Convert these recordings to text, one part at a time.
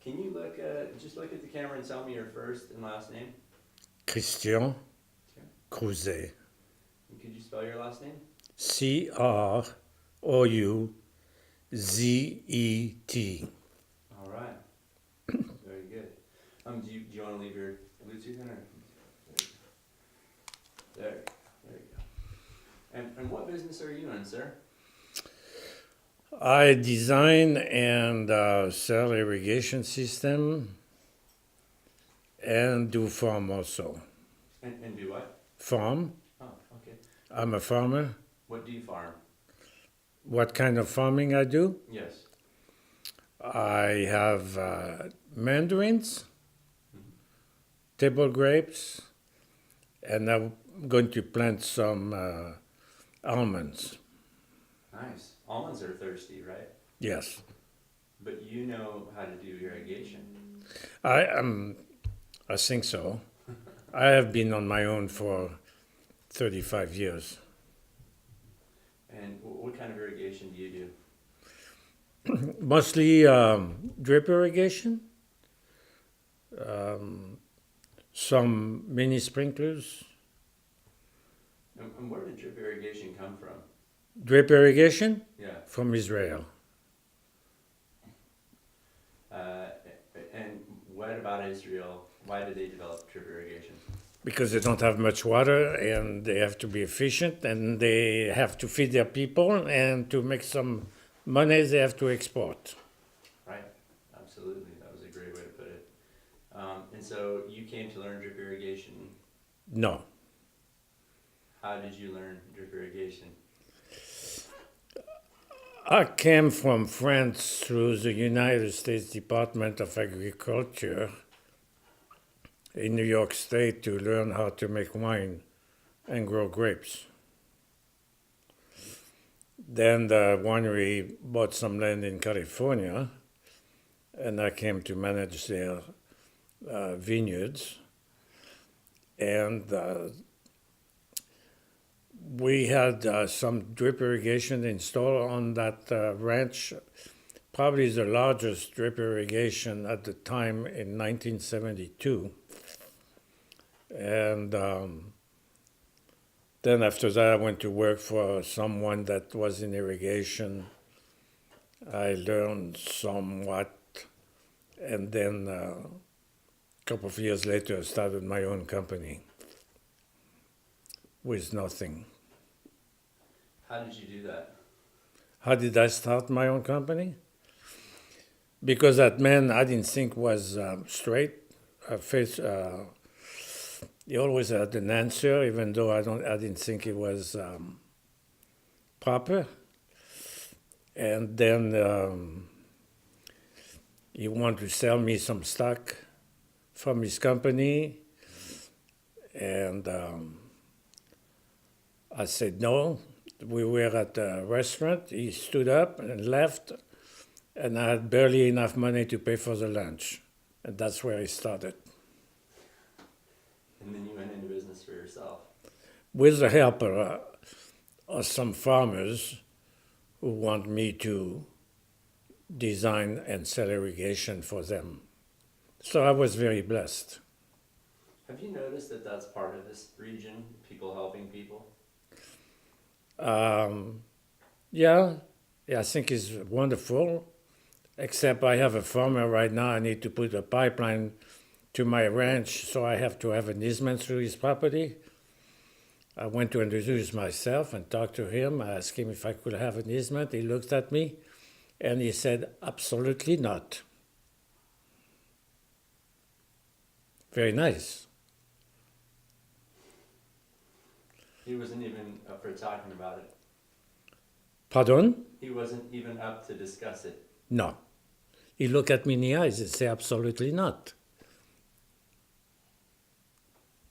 Can you just look at the camera and tell me your first and last name? Cristian Okay. Crouzet. And could you spell your last name? Crouzet. All right. Very good. Do you want to leave your Bluetooth in or? There you go. And what business are you in, sir? I design and sell irrigation system and do farm also. And do what? Farm. Oh, okay. I'm a farmer. What do you farm? What kind of farming I do? Yes. I have mandarins, Mhm. table grapes, and I'm going to plant some almonds. Nice. Almonds are thirsty, right? Yes. But you know how to do irrigation. I think so. I have been on my own for 35 years. And what kind of irrigation do you do? Mostly drip irrigation, some mini sprinklers. And where did drip irrigation come from? Drip irrigation Yeah. from Israel. And what about Israel? Why did they develop drip irrigation? Because they don't have much water and they have to be efficient and they have to feed their people, and to make some money they have to export. Right. Absolutely. That was a great way to put it. And so you came to learn drip irrigation. No. How did you learn drip irrigation? I came from France through the United States Department of Agriculture in New York State to learn how to make wine and grow grapes. Then the winery bought some land in California, and I came to manage their vineyards. And we had some drip irrigation installed on that ranch, probably the largest drip irrigation at the time in 1972. And then after that, I went to work for someone that was in irrigation. I learned somewhat, and then a couple of years later, I started my own company with nothing. How did you do that? How did I start my own company? Because that man I didn't think was straight. He always had an answer, even though I didn't think it was proper. And then he wanted to sell me some stock from his company, and I said no. We were at a restaurant. He stood up and left, and I had barely enough money to pay for the lunch. And that's where it started. And then you went into business for yourself. With the help of some farmers who want me to design and sell irrigation for them. So I was very blessed. Have you noticed that that's part of this region, people helping people? Yeah, I think it's wonderful, except I have a farmer right now. I need to put a pipeline to my ranch, so I have to have an easement through his property. I went to introduce myself and talk to him. I asked him if I could have an easement. He looked at me and he said, absolutely not. Very nice. He wasn't even up for talking about it. Pardon? He wasn't even up to discuss it. No. He looked at me in the eyes and said, absolutely not.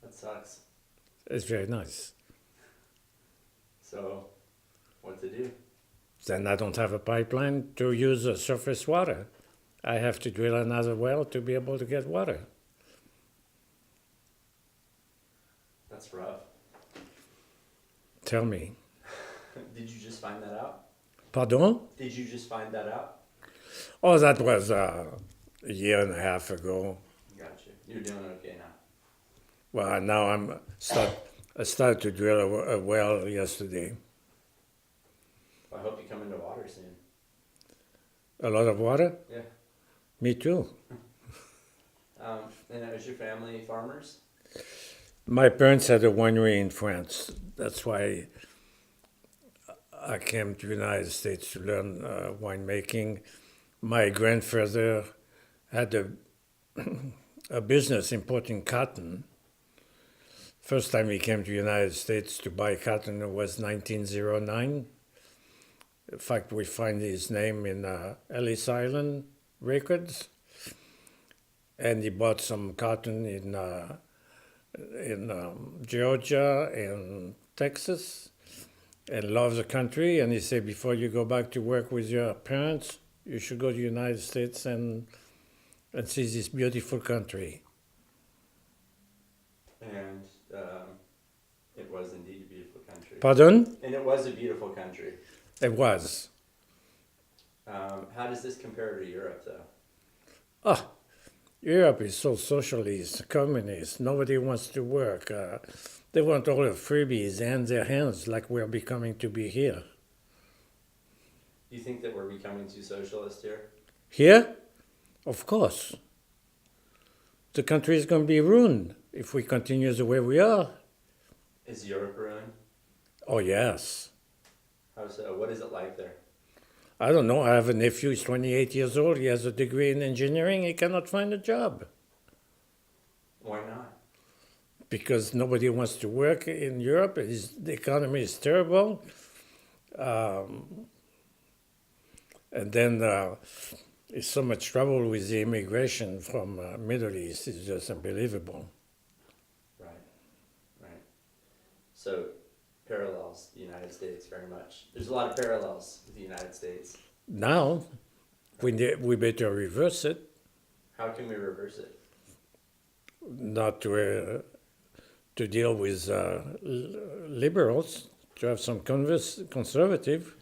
That sucks. It's very nice. So, what to do? Then I don't have a pipeline to use the surface water. I have to drill another well to be able to get water. That's rough. Tell me. Did you just find that out? Pardon? Did you just find that out? Oh, that was a year and a half ago. Gotcha. You're doing okay now. Well, now I started to drill a well yesterday. Well, I hope you come into water soon. A lot of water? Yeah. Me too. And is your family farmers? My parents had a winery in France. That's why I came to the United States to learn winemaking. My grandfather had a business importing cotton. First time he came to the United States to buy cotton was 1909. In fact, we find his name in Ellis Island records. And he bought some cotton in Georgia and Texas, and loves the country. And he said, before you go back to work with your parents, you should go to the United States and see this beautiful country. And it was indeed a beautiful country. Pardon? And it was a beautiful country. It was. How does this compare to Europe, though? Ah, Europe is so socialist, communist. Nobody wants to work. They want all the freebies and their hands like we're becoming to be here. Do you think that we're becoming too socialist here? Here? Of course. The country is going to be ruined if we continue the way we are. Is Europe ruined? Oh, yes. How so? What is it like there? I don't know. I have a nephew, he's 28 years old. He has a degree in engineering. He cannot find a job Why not? because nobody wants to work in Europe. The economy is terrible. And then there's so much trouble with the immigration from Middle East. It's just unbelievable. Right, right. So parallels the United States very much. There's a lot of parallels with the United States. Now, we better reverse it, How can we reverse it? not to deal with liberals, to have some conservative.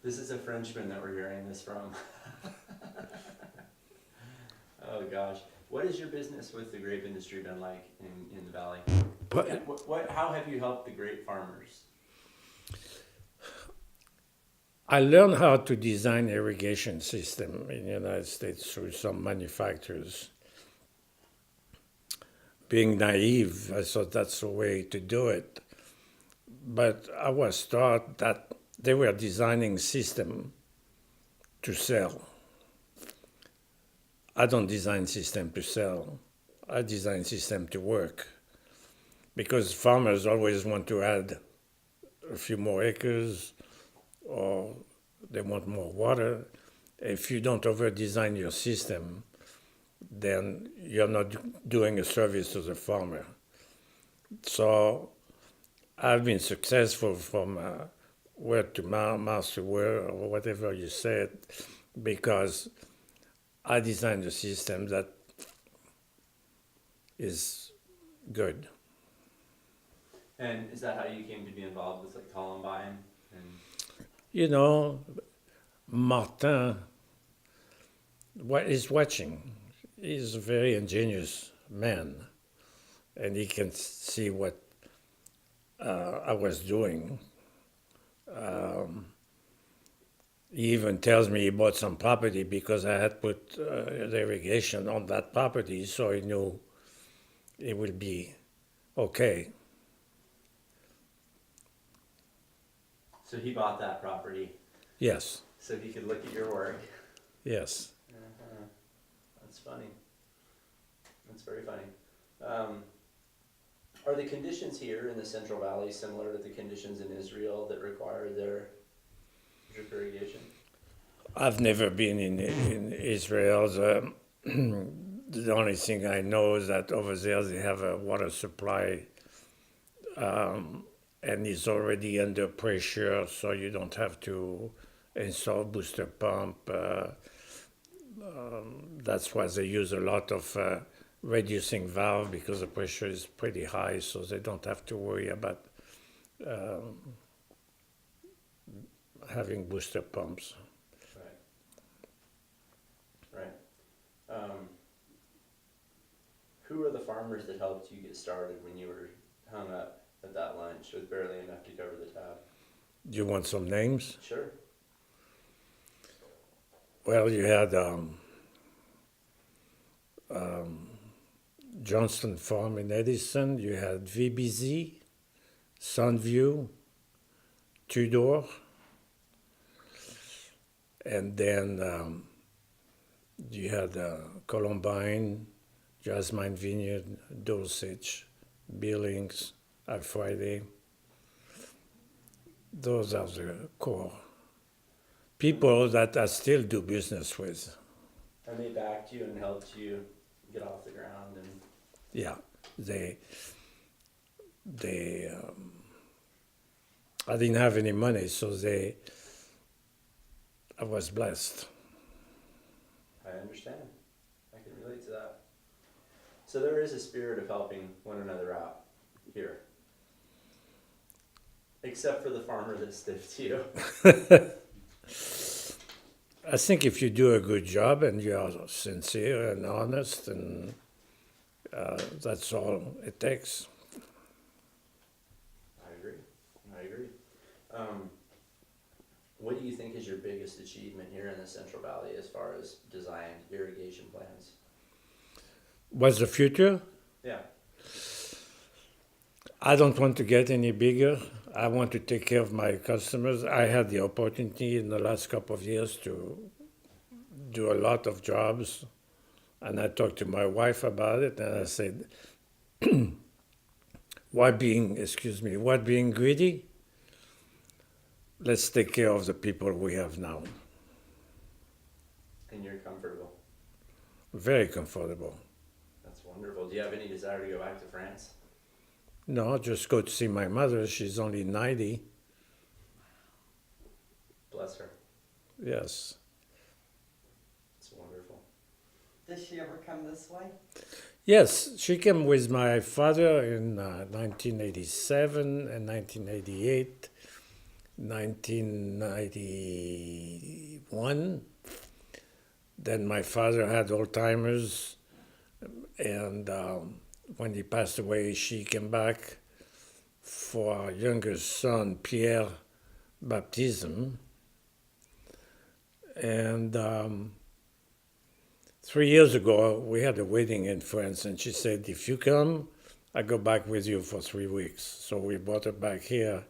This is a Frenchman that we're hearing this from. Oh gosh. What has your business with the grape industry been like in the valley? How have you helped the grape farmers? I learned how to design irrigation system in the United States through some manufacturers. Being naive, I thought that's the way to do it. But I was taught that they were designing system to sell. I don't design system to sell. I design system to work. Because farmers always want to add a few more acres, or they want more water. If you don't over-design your system, then you're not doing a service to the farmer. So I've been successful from word to mouth to word, or whatever you said, because I designed a system that is good. And is that how you came to be involved with like Columbine? And You know, Martin is watching. He's a very ingenious man, and he can see what I was doing. He even tells me he bought some property because I had put the irrigation on that property, so he knew it would be okay. so he bought that property Yes, so he could look at your work. yes. Uh-huh. That's funny. That's very funny. Are the conditions here in the Central Valley similar to the conditions in Israel that require their drip irrigation? I've never been in Israel. The only thing I know is that over there they have a water supply, and it's already under pressure, so you don't have to install booster pump. That's why they use a lot of reducing valve because the pressure is pretty high, so they don't have to worry about having booster pumps. Right. Right. Who are the farmers that helped you get started when you were hung up at that lunch with barely enough to cover the tab? Do you want some names? Sure. Well, you had Johnston Farm in Edison. You had VBZ, Sunview, Tudor, and then you had Columbine, Jasmine Vineyard, Dosage, Billings, Friday. Those are the core people that I still do business with. And they backed you and helped you get off the ground and Yeah, I didn't have any money, so I was blessed. I understand. I can relate to that. So there is a spirit of helping one another out here. Except for the farmer that stiffed you. I think if you do a good job and you are sincere and honest, and that's all it takes. I agree. What do you think is your biggest achievement here in the Central Valley as far as designed irrigation plans? What's the future? Yeah. I don't want to get any bigger. I want to take care of my customers. I had the opportunity in the last couple of years to do a lot of jobs, and I talked to my wife about it, and I said, why being greedy? Let's take care of the people we have now. And you're comfortable. Very comfortable. That's wonderful. Do you have any desire to go back to France? No, just go to see my mother. She's only 90. Bless her. Yes. It's wonderful. Does she ever come this way? Yes, she came with my father in 1987 and 1988, 1991. Then my father had Alzheimer's, and when he passed away, she came back for our youngest son, Pierre, baptism. And 3 years ago, we had a wedding in France, and she said, if you come, I go back with you for 3 weeks. So we brought her back here.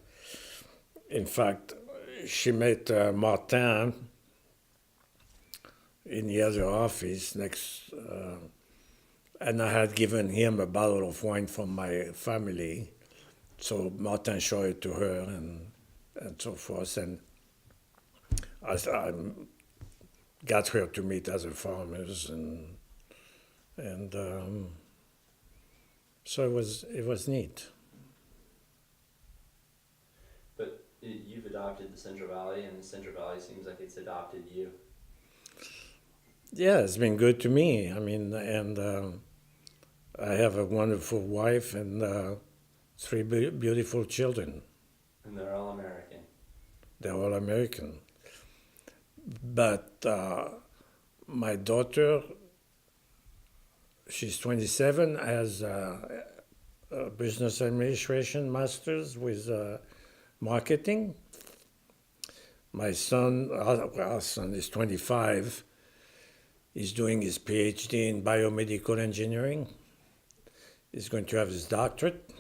In fact, she met Martin in the other office next, and I had given him a bottle of wine from my family. So Martin showed it to her and so forth. And I got her to meet other farmers, and so it was neat. But you've adopted the Central Valley, and the Central Valley seems like it's adopted you. Yeah, it's been good to me. I mean, and I have a wonderful wife and 3 beautiful children. And they're all American. They're all American. But my daughter, she's 27, has a business administration master's with marketing. My son, our son is 25. He's doing his PhD in biomedical engineering. He's going to have his doctorate.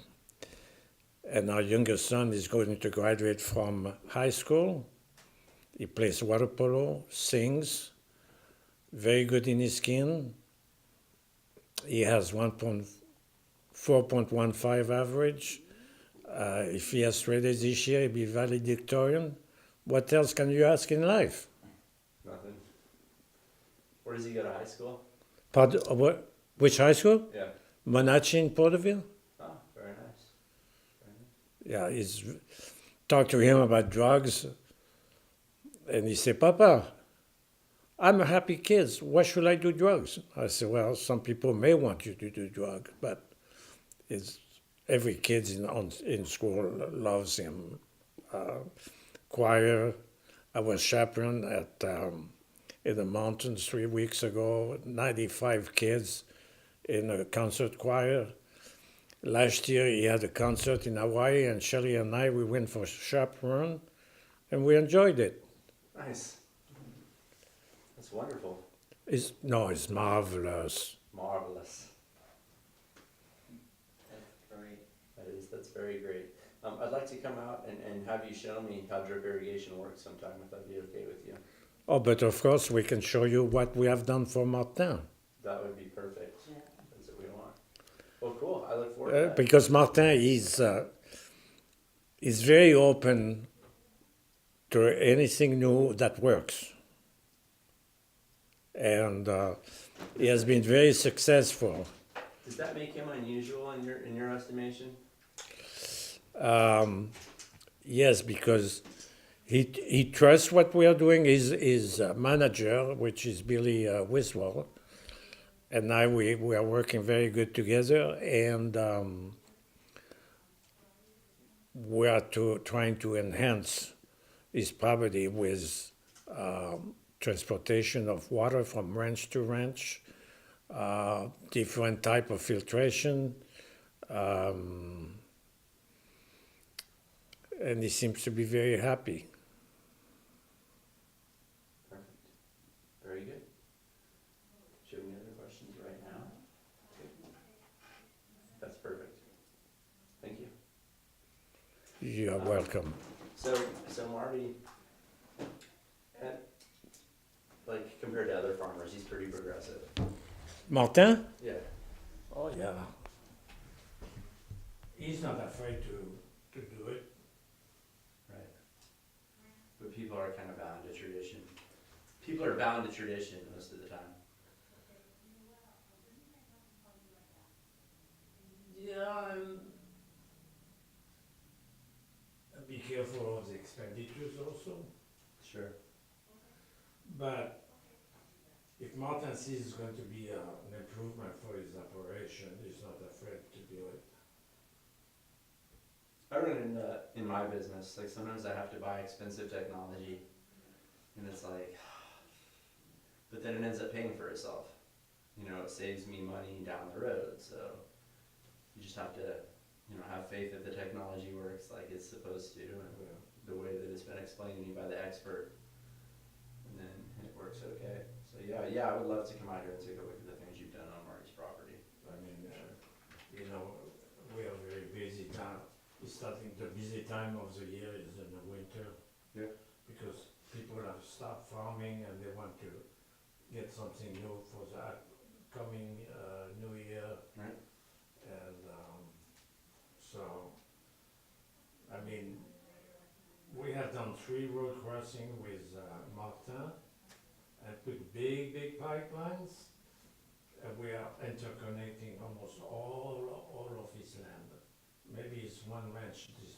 And our youngest son is going to graduate from high school. He plays water polo, sings, very good in his skin. He has 4.15 average. If he has straight A's this year, he'll be valedictorian. What else can you ask in life? Nothing. Where does he go to high school? Which high school? Yeah. Monachi in Porterville? Oh, very nice. Yeah, he's talked to him about drugs. And he said, Papa, I'm a happy kid. Why should I do drugs? I said, well, some people may want you to do drugs, but every kid in school loves him. Choir. I was chaperone in the mountains 3 weeks ago, 95 kids in a concert choir. Last year he had a concert in Hawaii, and Shelley and I, we went for a chaperone, and we enjoyed it. Nice. That's wonderful. It's marvelous. Marvelous. That's great. That's very great. I'd like to come out and have you show me how drip irrigation works sometime, if that'd be okay with you. Oh, but of course we can show you what we have done for Martin. That would be perfect. Yeah. That's what we want. Well, cool. I look forward to that. Because Martin is very open to anything new that works. And he has been very successful. Does that make him unusual in your estimation? Yes, because he trusts what we are doing. His manager, which is Billy Wiswell, and I, we are working very good together, and we are trying to enhance his property with transportation of water from ranch to ranch, different type of filtration, and he seems to be very happy. Perfect. Very good. Show me other questions right now. Okay. That's perfect. Thank you. You are welcome. So Marty, like compared to other farmers, he's pretty progressive. Martin? Yeah. Oh, yeah. He's not afraid to do it. Right. But people are kind of bound to tradition. People are bound to tradition most of the time. Yeah, be careful of the expenditures also. Sure. But if Martin sees it's going to be an improvement for his operation, he's not afraid to do it. I run into that in my business. Like sometimes I have to buy expensive technology, and it's like, but then it ends up paying for itself. You know, it saves me money down the road. So you just have to, have faith that the technology works like it's supposed to, and the way that it's been explained to me by the expert, and then it works okay. So yeah, I would love to come out here and take a look at the things you've done on Marty's property. I mean, we are very busy now. The busy time of the year is in the winter. Yeah. Because people have stopped farming and they want to get something new for the coming new year. Right. And so, I mean, we have done 3 road crossings with Martin and put big pipelines, and we are interconnecting almost all of his land. Maybe it's one ranch this